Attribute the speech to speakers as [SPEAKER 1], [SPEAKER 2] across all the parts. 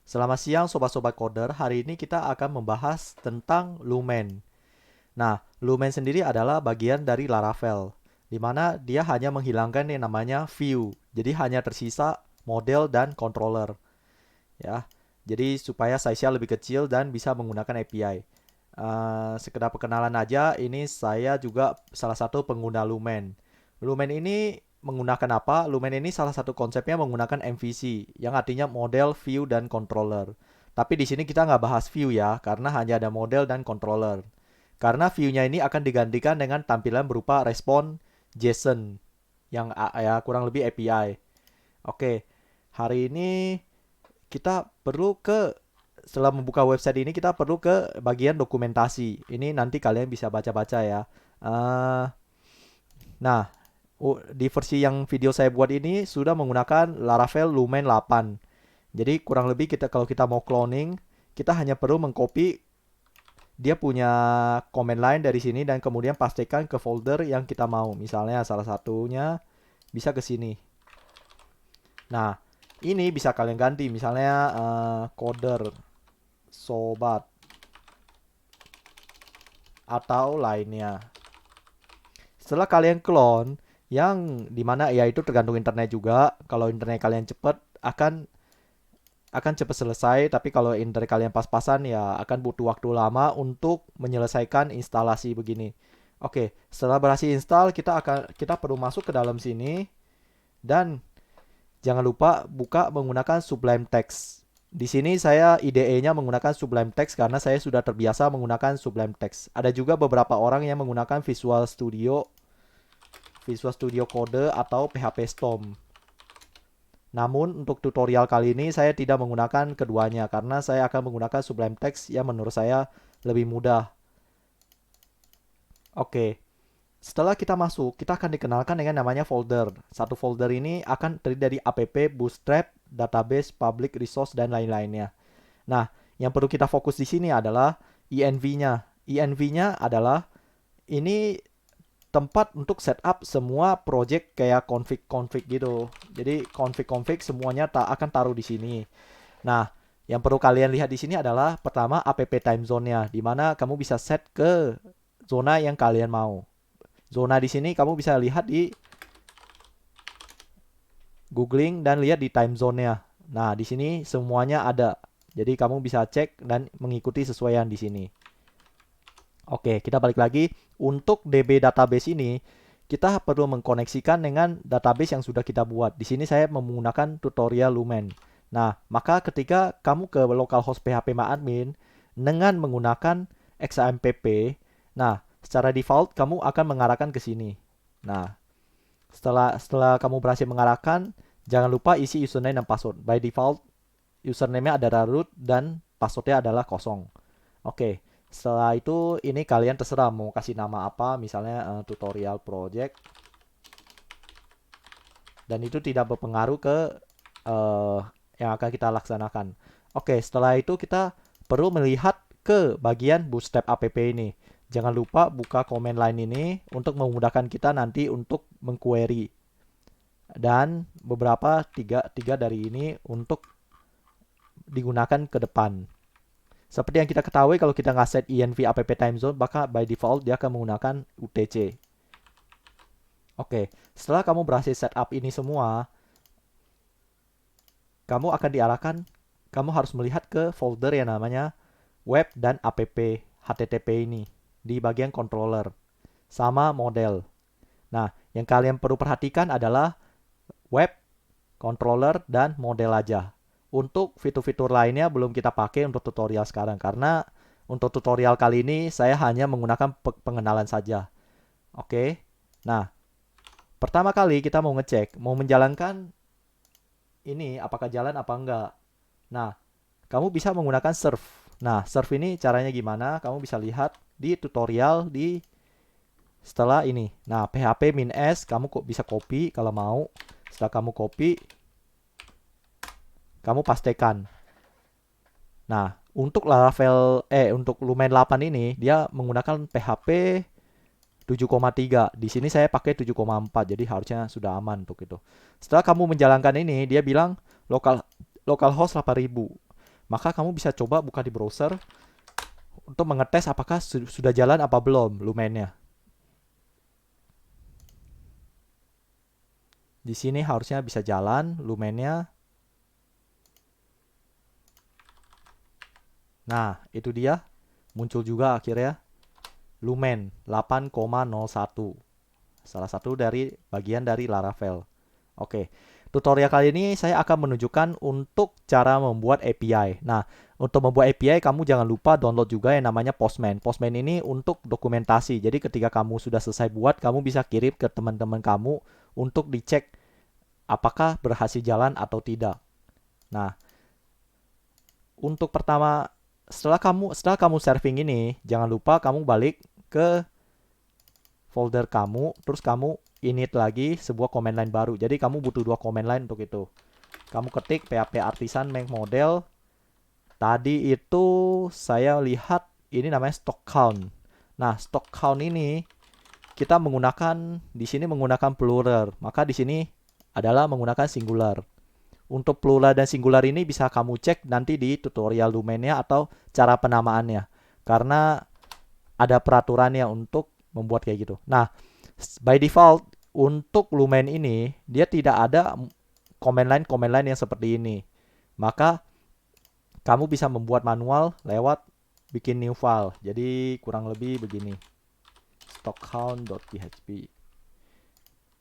[SPEAKER 1] Selamat siang sobat-sobat coder. Hari ini kita akan membahas tentang Lumen. Nah, Lumen sendiri adalah bagian dari Laravel, di mana dia hanya menghilangkan yang namanya view. Jadi hanya tersisa model dan controller, ya. Jadi supaya size-nya lebih kecil dan bisa menggunakan API. Sekedar perkenalan aja, ini saya juga salah satu pengguna Lumen. Lumen ini menggunakan apa? Lumen ini salah satu konsepnya menggunakan MVC, yang artinya model, view, dan controller. Tapi di sini kita nggak bahas view ya, karena hanya ada model dan controller. Karena view-nya ini akan digantikan dengan tampilan berupa respon JSON, yang ya kurang lebih API. Oke, hari ini kita perlu ke setelah membuka website ini kita perlu ke bagian dokumentasi. Ini nanti kalian bisa baca-baca ya. Eh, nah, di versi yang video saya buat ini sudah menggunakan Laravel Lumen 8. Jadi kurang lebih kalau kita mau cloning, kita hanya perlu mengcopy dia punya command line dari sini dan kemudian pastikan ke folder yang kita mau. Misalnya salah satunya bisa ke sini. Nah, ini bisa kalian ganti misalnya coder sobat atau lainnya. Setelah kalian clone, yang dimana ya itu tergantung internet juga. Kalau internet kalian cepat akan cepat selesai, tapi kalau internet kalian pas-pasan ya akan butuh waktu lama untuk menyelesaikan instalasi begini. Oke, setelah berhasil install, kita perlu masuk ke dalam sini dan jangan lupa buka menggunakan Sublime Text. Di sini saya IDE-nya menggunakan Sublime Text karena saya sudah terbiasa menggunakan Sublime Text. Ada juga beberapa orang yang menggunakan Visual Studio Code atau PHP Storm. Namun untuk tutorial kali ini saya tidak menggunakan keduanya karena saya akan menggunakan Sublime Text yang menurut saya lebih mudah. Oke, setelah kita masuk, kita akan dikenalkan dengan namanya folder. Satu folder ini akan terdiri dari app, bootstrap, database, public resource, dan lain-lainnya. Nah, yang perlu kita fokus di sini adalah env-nya. Env-nya adalah ini tempat untuk setup semua project kayak config-config gitu. Jadi config-config semuanya tak akan taruh di sini. Nah, yang perlu kalian lihat di sini adalah pertama app time zone-nya, di mana kamu bisa set ke zona yang kalian mau. Zona di sini kamu bisa lihat di googling dan lihat di time zone-nya. Nah, di sini semuanya ada. Jadi kamu bisa cek dan mengikuti sesuai yang di sini. Oke, kita balik lagi. Untuk DB database ini, kita perlu mengkoneksikan dengan database yang sudah kita buat. Di sini saya menggunakan tutorial Lumen. Nah, maka ketika kamu ke localhost PHP admin dengan menggunakan XAMPP, nah, secara default kamu akan mengarahkan ke sini. Nah, setelah kamu berhasil mengarahkan, jangan lupa isi username dan password. By default, username-nya adalah root dan passwordnya adalah kosong. Oke, setelah itu ini kalian terserah mau kasih nama apa, misalnya tutorial project, dan itu tidak berpengaruh ke uh, yang akan kita laksanakan. Oke, setelah itu kita perlu melihat ke bagian bootstrap app ini. Jangan lupa buka command line ini untuk memudahkan kita nanti untuk mengquery. Dan beberapa tiga dari ini untuk digunakan ke depan. Seperti yang kita ketahui kalau kita nggak set env app time zone, maka by default dia akan menggunakan UTC. Oke, setelah kamu berhasil setup ini semua, kamu akan diarahkan, kamu harus melihat ke folder yang namanya web dan app HTTP ini di bagian controller sama model. Nah, yang kalian perlu perhatikan adalah web, controller, dan model aja. Untuk fitur-fitur lainnya belum kita pakai untuk tutorial sekarang karena untuk tutorial kali ini saya hanya menggunakan pengenalan saja. Oke. Nah, pertama kali kita mau ngecek, mau menjalankan ini apakah jalan apa enggak. Nah, kamu bisa menggunakan serve. Nah, serve ini caranya gimana? Kamu bisa lihat di tutorial di setelah ini. Nah, php min s kamu kok bisa copy kalau mau. Setelah kamu copy, kamu pastikan. Nah, untuk Lumen 8 ini dia menggunakan PHP 7,3. Di sini saya pakai 7,4, jadi harusnya sudah aman untuk itu. Setelah kamu menjalankan ini, dia bilang localhost 8000. maka kamu bisa coba buka di browser untuk mengetes apakah sudah jalan apa belum lumennya. Di sini harusnya bisa jalan lumennya. Nah, itu dia. Muncul juga akhirnya lumen 8,01. Salah satu dari bagian dari Laravel. Oke, tutorial kali ini saya akan menunjukkan untuk cara membuat API. Nah, untuk membuat API kamu jangan lupa download juga yang namanya Postman. Postman ini untuk dokumentasi. Jadi ketika kamu sudah selesai buat, kamu bisa kirim ke teman-teman kamu untuk dicek apakah berhasil jalan atau tidak. Nah, untuk pertama setelah kamu saving ini, jangan lupa kamu balik ke folder kamu, terus kamu init lagi sebuah command line baru. Jadi kamu butuh dua command line untuk itu. Kamu ketik php artisan make model. Tadi itu saya lihat ini namanya stock count. Nah, stock count ini kita menggunakan di sini menggunakan plural, maka di sini adalah menggunakan singular. Untuk plural dan singular ini bisa kamu cek nanti di tutorial domainnya atau cara penamaannya. Karena ada peraturannya untuk membuat kayak gitu. Nah, by default untuk Lumen ini dia tidak ada command line yang seperti ini. Maka kamu bisa membuat manual lewat bikin new file. Jadi kurang lebih begini. stockcount.php.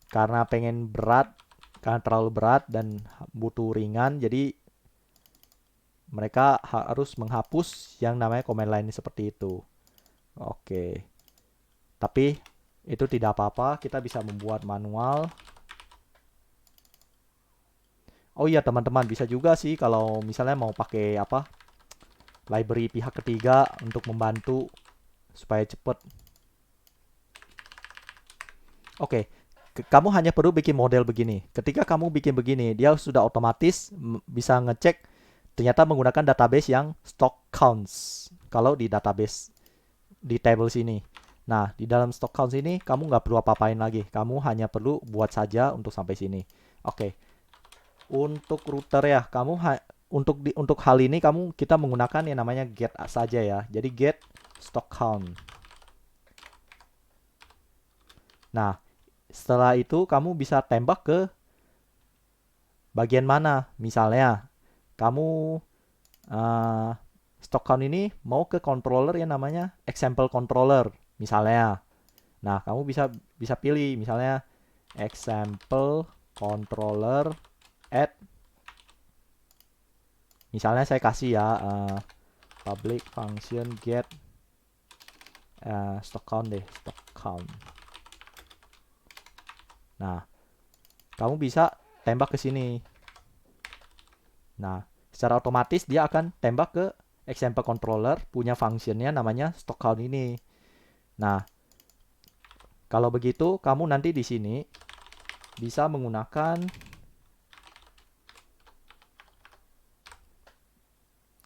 [SPEAKER 1] Karena pengen berat, karena terlalu berat dan butuh ringan, jadi mereka harus menghapus yang namanya command line seperti itu. Oke. Tapi itu tidak apa-apa, kita bisa membuat manual. Oh iya teman-teman, bisa juga sih kalau misalnya mau pakai apa? Library pihak ketiga untuk membantu supaya cepet. Oke, kamu hanya perlu bikin model begini. Ketika kamu bikin begini, dia sudah otomatis bisa ngecek ternyata menggunakan database yang stock counts. Kalau di database di table sini. Nah, di dalam stock counts ini kamu nggak perlu apa-apain lagi. Kamu hanya perlu buat saja untuk sampai sini. Oke. Untuk router ya, untuk hal ini kita menggunakan yang namanya get saja ya. Jadi get stock count. Nah, setelah itu kamu bisa tembak ke bagian mana. Misalnya, kamu stock count ini mau ke controller yang namanya example controller. Misalnya, nah kamu bisa pilih misalnya example controller add. Misalnya saya kasih ya public function get stock count deh, stock count. Nah, kamu bisa tembak ke sini. Nah, secara otomatis dia akan tembak ke example controller punya functionnya namanya stock count ini. Nah, kalau begitu kamu nanti di sini bisa menggunakan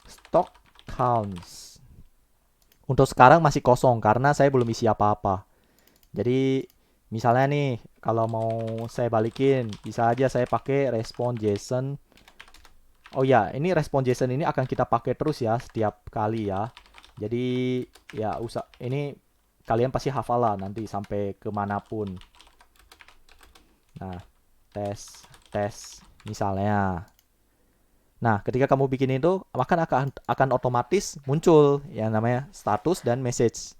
[SPEAKER 1] stock counts. Untuk sekarang masih kosong karena saya belum isi apa-apa. Jadi misalnya nih kalau mau saya balikin bisa aja saya pakai response JSON. Oh ya, ini response JSON ini akan kita pakai terus ya setiap kali ya. Jadi ya ini kalian pasti hafal lah nanti sampai kemanapun. Nah, tes misalnya. Nah, ketika kamu bikin itu, maka akan otomatis muncul yang namanya status dan message.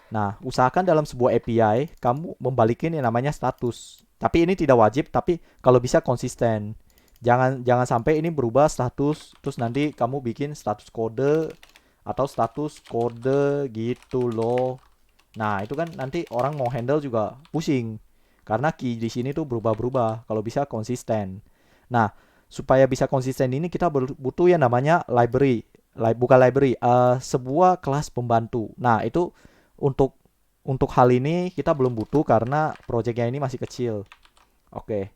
[SPEAKER 1] Nah, usahakan dalam sebuah API kamu membalikin yang namanya status. Tapi ini tidak wajib, tapi kalau bisa konsisten. Jangan sampai ini berubah status terus nanti kamu bikin status kode atau status kode gitu loh. Nah, itu kan nanti orang mau handle juga pusing. Karena key di sini tuh berubah-berubah. Kalau bisa konsisten. Nah, supaya bisa konsisten ini kita butuh yang namanya library. Bukan library, sebuah kelas pembantu. Nah, itu untuk hal ini kita belum butuh karena projectnya ini masih kecil. Oke.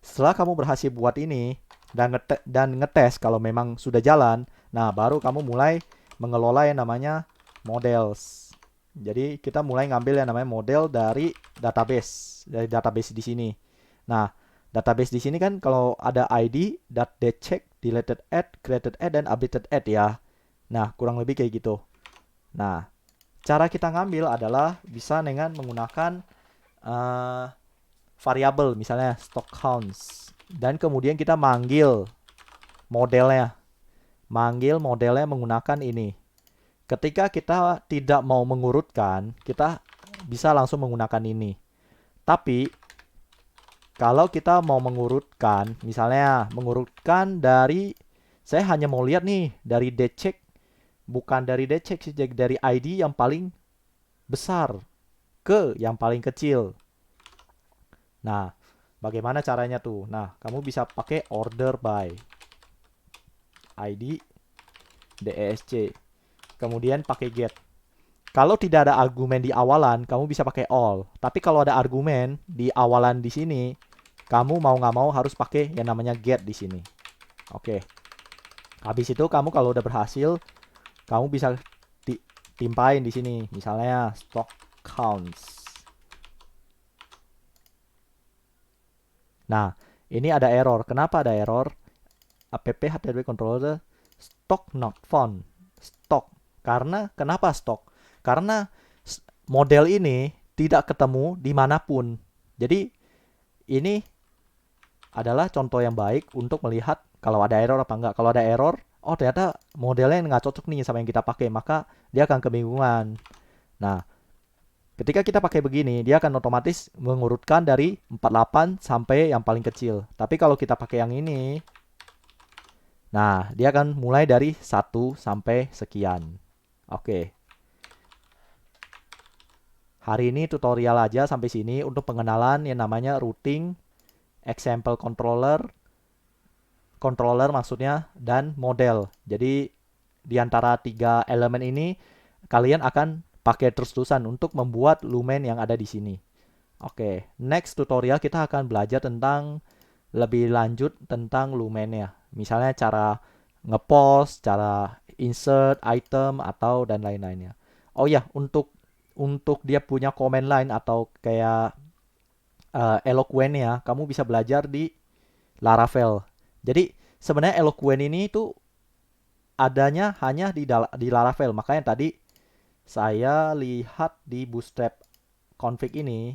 [SPEAKER 1] Setelah kamu berhasil buat ini dan ngetes kalau memang sudah jalan, nah baru kamu mulai mengelola yang namanya models. Jadi kita mulai ngambil yang namanya model dari database di sini. Nah, database di sini kan kalau ada ID .dcheck deleted add, created add, dan updated add ya. Nah, kurang lebih kayak gitu. Nah, cara kita ngambil adalah bisa dengan menggunakan variabel, misalnya stock counts. Dan kemudian kita manggil modelnya. Manggil modelnya menggunakan ini. Ketika kita tidak mau mengurutkan, kita bisa langsung menggunakan ini. Tapi kalau kita mau mengurutkan, misalnya mengurutkan dari, saya hanya mau lihat nih dari date check, bukan dari date check sih, dari ID yang paling besar ke yang paling kecil. Nah, bagaimana caranya tuh? Nah, kamu bisa pakai order by ID DESC. Kemudian pakai get. Kalau tidak ada argumen di awalan, kamu bisa pakai all. Tapi kalau ada argumen di awalan di sini, kamu mau nggak mau harus pakai yang namanya get di sini. Oke. Habis itu kamu kalau udah berhasil, kamu bisa timpain di sini. Misalnya stock counts. Nah, ini ada error. Kenapa ada error? App HTTP controller stock not found. Stock. Karena kenapa stock? Karena model ini tidak ketemu dimanapun. Jadi ini adalah contoh yang baik untuk melihat kalau ada error apa enggak. Kalau ada error, oh ternyata modelnya nggak cocok nih sama yang kita pakai, maka dia akan kebingungan. Nah, ketika kita pakai begini, dia akan otomatis mengurutkan dari 48 sampai yang paling kecil. Tapi kalau kita pakai yang ini, nah dia akan mulai dari 1 sampai sekian. Oke. Hari ini tutorial aja sampai sini untuk pengenalan yang namanya routing, example controller, controller maksudnya, dan model. Jadi di antara 3 elemen ini kalian akan pakai terus-terusan untuk membuat lumen yang ada di sini. Oke, next tutorial kita akan belajar tentang lebih lanjut tentang lumennya. Misalnya cara ngepost, cara insert item atau dan lain-lainnya. Oh ya, untuk dia punya command line atau kayak Eloquent ya, kamu bisa belajar di Laravel. Jadi sebenarnya Eloquent ini tuh adanya hanya di Laravel. Makanya tadi saya lihat di Bootstrap config ini,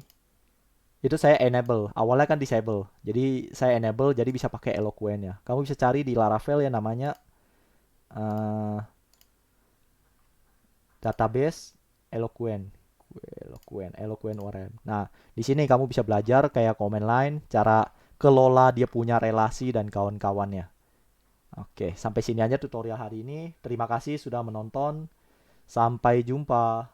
[SPEAKER 1] itu saya enable. Awalnya kan disable. Jadi saya enable jadi bisa pakai Eloquent ya. Kamu bisa cari di Laravel yang namanya database Eloquent. Eloquent URL. Nah, di sini kamu bisa belajar kayak command line, cara kelola dia punya relasi dan kawan-kawannya. Oke, sampai sini aja tutorial hari ini. Terima kasih sudah menonton. Sampai jumpa.